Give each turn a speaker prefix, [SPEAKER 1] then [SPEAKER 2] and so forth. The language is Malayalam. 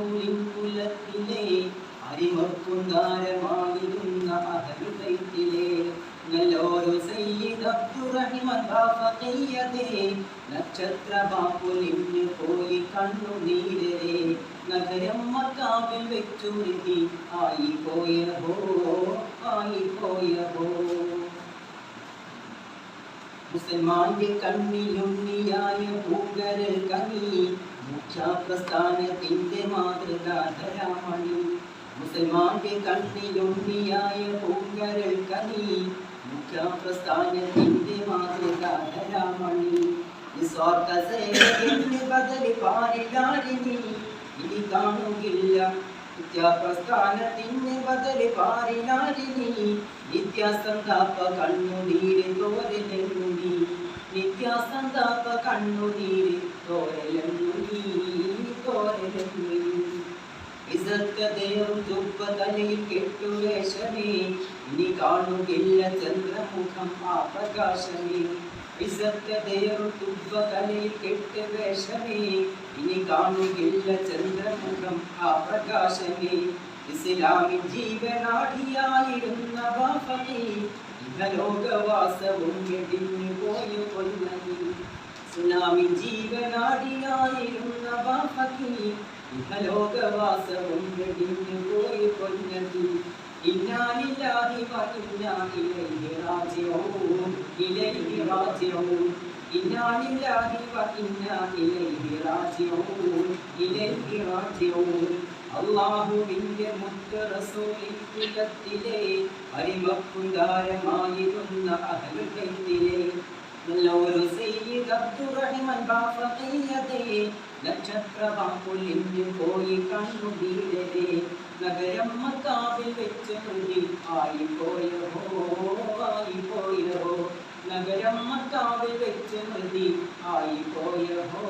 [SPEAKER 1] റസൂലിൻ കുലത്തിലെ അരിമപ്പുന്താരമായിരുന്ന അഹ്ലുൽ ബൈത്തിലെ നല്ലൊരു സയ്യിദ് അബ്ദുറഹിമാൻ ബാഫഖിയതേ നക്ഷത്ര ബാപ്പുലിഞ്ഞു പോയി കണ്ണുനീരേ നഗരം മക്കാവിൽ വെച്ചുരുതി ആയി പോയഹോ മുസൽമാന്റെ കണ്ണിലുണ്ണിയായ പൂങ്കരൽ കനി മുഖ്യപ്രസ്ഥാനത്തിന്റെ മാതൃകാധരാമണി മുസൽമാന്റെ കണ്ണിലുണ്ണിയായ പൂങ്കരൽ കനി മുഖ്യപ്രസ്ഥാനത്തിന്റെ മാതൃകാധരാമണി നിസ്വാർത്ഥ സേവകന്റെ ബദലി പാരിലാരിനി ഇനി കാണുകില്ല നിത്യപ്രസ്ഥാനത്തിന് ബദലി പാരിലാരിനി നിത്യസന്താപ കണ്ണുനീര് തോരലെണ്ണുനി നിത്യസന്താപ കണ്ണുനീര് തോരലെണ്ണുനി ഇസക്കതയും തുപ്പ തലയിൽ കെട്ടുവേഷമേ ഇനി കാണുകില്ല ചന്ദ്രമുഖം ആ പ്രകാശമേ ഇസക്കതയും തുപ്പ തലയിൽ കെട്ടുവേഷമേ ഇനി കാണുകില്ല ചന്ദ്രമുഖം ആ പ്രകാശമേ ഇസ്ലാമിൻ ജീവനാടിയായിരുന്ന ബാഫഖി ഇഹലോകവാസവും വെടിഞ്ഞു പോയ പൊന്നതി ഇസ്ലാമിൻ ജീവനാടിയായിരുന്ന ബാഫഖി ഇഹലോകവാസവും വെടിഞ്ഞു പോയ പൊന്നതി ഇന്നാ ലില്ലാഹി വ ഇന്നാ ഇലൈഹി റാജിഊൻ ഇലൈഹി റാജിഊൻ ഇന്നാ ലില്ലാഹി വ ഇന്നാ ഇലൈഹി റാജിഊൻ ഇലൈഹി റാജിഊൻ അല്ലാഹുവിന്റെ മുത്ത് റസൂലിൻ കുലത്തിലെ അരിമപ്പുന്താരമായിരുന്ന അഹ്ലുൽ ബൈത്തിലെ നല്ലൊരു സയ്യിദ് അബ്ദുറഹിമാൻ ബാഫഖിയതേ നക്ഷത്ര ബാപ്പുലിഞ്ഞു പോയി കണ്ണുനീരേ നഗരം മക്കാവിൽ വെച്ച് ആയി പോയഹോ നഗരം മക്കാവിൽ വെച്ച് ആയി പോയഹോ